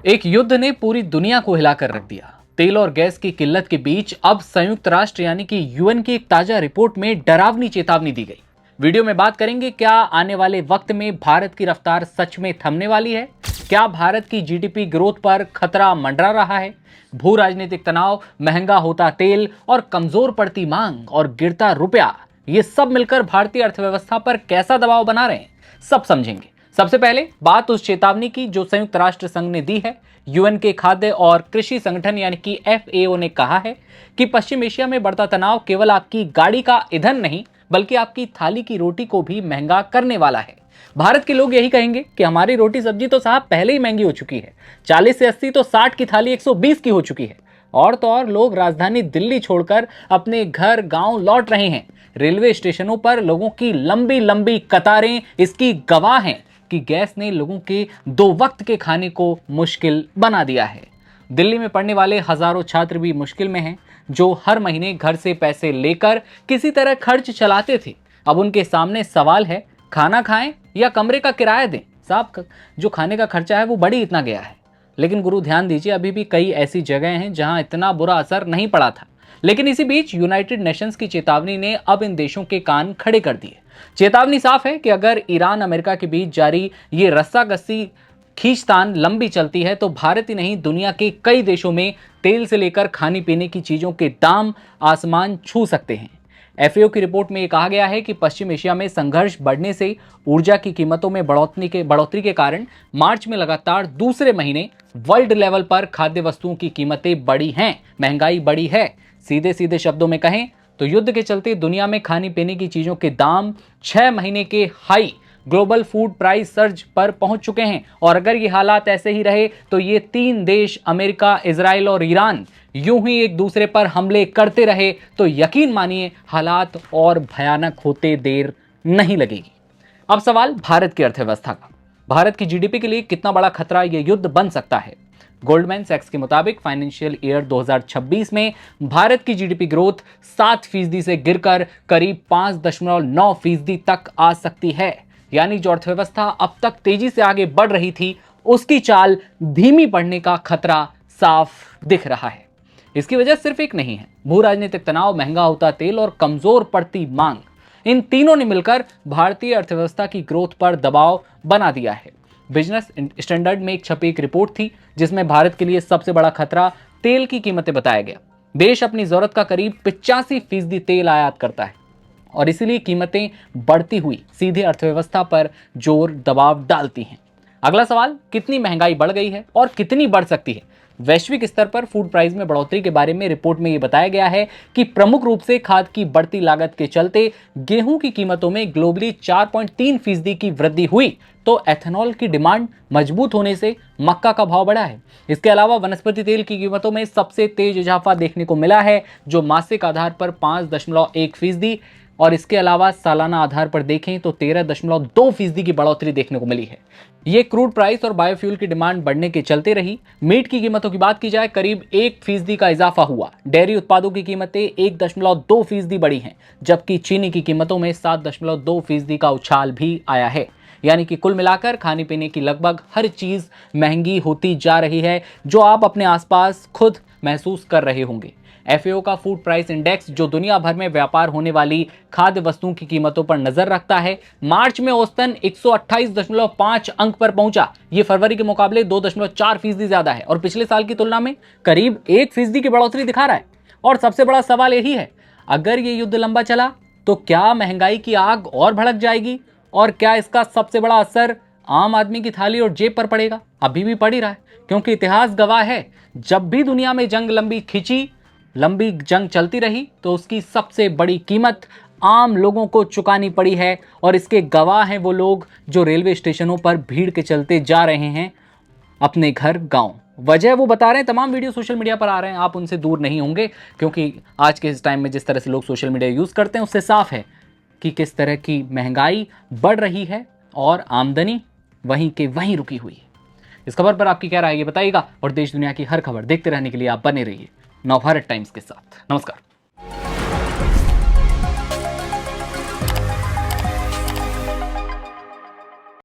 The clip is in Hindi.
एक युद्ध ने पूरी दुनिया को हिलाकर रख दिया। तेल और गैस की किल्लत के बीच अब संयुक्त राष्ट्र यानी कि यूएन की एक ताजा रिपोर्ट में डरावनी चेतावनी दी गई। वीडियो में बात करेंगे क्या आने वाले वक्त में भारत की रफ्तार सच में थमने वाली है, क्या भारत की जीडीपी ग्रोथ पर खतरा मंडरा रहा है, भू राजनीतिक तनाव, महंगा होता तेल और कमजोर पड़ती मांग और गिरता रुपया, ये सब मिलकर भारतीय अर्थव्यवस्था पर कैसा दबाव बना रहे हैं, सब समझेंगे। सबसे पहले बात उस चेतावनी की जो संयुक्त राष्ट्र संघ ने दी है। यूएन के खाद्य और कृषि संगठन यानी कि एफएओ ने कहा है कि पश्चिम एशिया में बढ़ता तनाव केवल आपकी गाड़ी का ईंधन नहीं बल्कि आपकी थाली की रोटी को भी महंगा करने वाला है। भारत के लोग यही कहेंगे कि हमारी रोटी सब्जी तो साहब पहले ही महंगी हो चुकी है, 40 से 80 तो 60 की थाली 120 की हो चुकी है। और तो और लोग राजधानी दिल्ली छोड़कर अपने घर गांव लौट रहे हैं। रेलवे स्टेशनों पर लोगों की लंबी लंबी कतारें इसकी गवाह हैं कि गैस ने लोगों के 2 वक्त के खाने को मुश्किल बना दिया है। दिल्ली में पढ़ने वाले हजारों छात्र भी मुश्किल में हैं, जो हर महीने घर से पैसे लेकर किसी तरह खर्च चलाते थे। अब उनके सामने सवाल है, खाना खाएं या कमरे का किराया दें। साहब, जो खाने का खर्चा है वो बढ़ी इतना गया है। लेकिन गुरु ध्यान दीजिए, अभी भी कई ऐसी जगह हैं जहां इतना बुरा असर नहीं पड़ा था। लेकिन इसी बीच यूनाइटेड नेशंस की चेतावनी ने अब इन देशों के कान खड़े कर दिए। चेतावनी साफ है कि अगर ईरान अमेरिका के बीच जारी ये रस्साकसी खींचतान लंबी चलती है तो भारत ही नहीं दुनिया के कई देशों में तेल से लेकर खाने पीने की चीजों के दाम आसमान छू सकते हैं। एफएओ की रिपोर्ट में यह कहा गया है कि पश्चिम एशिया में संघर्ष बढ़ने से ऊर्जा की कीमतों में बढ़ोतरी के कारण मार्च में लगातार दूसरे महीने वर्ल्ड लेवल पर खाद्य वस्तुओं की कीमतें बढ़ी हैं, महंगाई बढ़ी है। सीधे सीधे शब्दों में कहें तो युद्ध के चलते दुनिया में खाने पीने की चीजों के दाम 6 महीने के high global food price surge पर पहुंच चुके हैं। और अगर ये हालात ऐसे ही रहे तो ये 3 देश अमेरिका, इजराइल और ईरान यूं ही एक दूसरे पर हमले करते रहे तो यकीन मानिए हालात और भयानक होते देर नहीं लगेगी। अब सवाल भारत की अर्थव्यवस्था का। भारत की जीडीपी के लिए कितना बड़ा खतरा यह युद्ध बन सकता है। गोल्डमैन सैक्स के मुताबिक फाइनेंशियल ईयर 2026 में भारत की जीडीपी ग्रोथ 7% से गिरकर करीब 5.9% तक आ सकती है। यानी जो अर्थव्यवस्था अब तक तेजी से आगे बढ़ रही थी उसकी चाल धीमी पड़ने का खतरा साफ दिख रहा है। इसकी वजह सिर्फ एक नहीं है, भू राजनीतिक तनाव, महंगा होता तेल और कमजोर पड़ती मांग, इन तीनों ने मिलकर भारतीय अर्थव्यवस्था की ग्रोथ पर दबाव बना दिया है। बिजनेस स्टैंडर्ड में छपी एक रिपोर्ट थी जिसमें भारत के लिए सबसे बड़ा खतरा तेल की कीमतें बताया गया। देश अपनी जरूरत का करीब 85% तेल आयात करता है और इसीलिए कीमतें बढ़ती हुई सीधे अर्थव्यवस्था पर जोर दबाव डालती हैं। अगला सवाल, कितनी महंगाई बढ़ गई है और कितनी बढ़ सकती है। वैश्विक स्तर पर फूड प्राइस में बढ़ोतरी के बारे में रिपोर्ट में यह बताया गया है कि प्रमुख रूप से खाद की बढ़ती लागत के चलते गेहूं की कीमतों में ग्लोबली 4.3% की वृद्धि हुई तो एथेनॉल की डिमांड मजबूत होने से मक्का का भाव बढ़ा है। इसके अलावा वनस्पति तेल की कीमतों में सबसे तेज इजाफा देखने को मिला है जो मासिक आधार पर 5.1% और इसके अलावा सालाना आधार पर देखें तो 13.2% की बढ़ोतरी देखने को मिली है। ये क्रूड प्राइस और बायोफ्यूल की डिमांड बढ़ने के चलते रही। मीट की कीमतों की बात की जाए करीब 1% का इजाफा हुआ। डेयरी उत्पादों की कीमतें 1.2% बढ़ी हैं, जबकि चीनी की कीमतों में 7.2% का उछाल भी आया है। यानी कि कुल मिलाकर खाने पीने की लगभग हर चीज महंगी होती जा रही है, जो आप अपने आसपास खुद महसूस कर रहे होंगे। एफएओ का फूड प्राइस इंडेक्स जो दुनिया भर में व्यापार होने वाली खाद्य वस्तुओं की कीमतों पर नजर रखता है, मार्च में औसतन 128.5 अंक पर पहुंचा। यह फरवरी के मुकाबले 2.4% ज्यादा है और पिछले साल की तुलना में करीब 1% की बढ़ोतरी दिखा रहा है। और सबसे बड़ा सवाल यही है, अगर यह युद्ध लंबा चला तो क्या महंगाई की आग और भड़क जाएगी और क्या इसका सबसे बड़ा असर आम आदमी की थाली और जेब पर पड़ेगा। अभी भी पड़ ही रहा है, क्योंकि इतिहास गवाह है, जब भी दुनिया में लंबी जंग चलती रही तो उसकी सबसे बड़ी कीमत आम लोगों को चुकानी पड़ी है। और इसके गवाह हैं वो लोग जो रेलवे स्टेशनों पर भीड़ के चलते जा रहे हैं अपने घर गांव। वजह वो बता रहे हैं, तमाम वीडियो सोशल मीडिया पर आ रहे हैं, आप उनसे दूर नहीं होंगे, क्योंकि आज के इस टाइम में जिस तरह से लोग सोशल मीडिया यूज करते हैं उससे साफ है कि किस तरह की महंगाई बढ़ रही है और आमदनी वहीं के वहीं रुकी हुई है। इस खबर पर आपकी क्या राय है ये बताइएगा और देश दुनिया की हर खबर देखते रहने के लिए आप बने रहिए नवभारत टाइम्स के साथ। नमस्कार।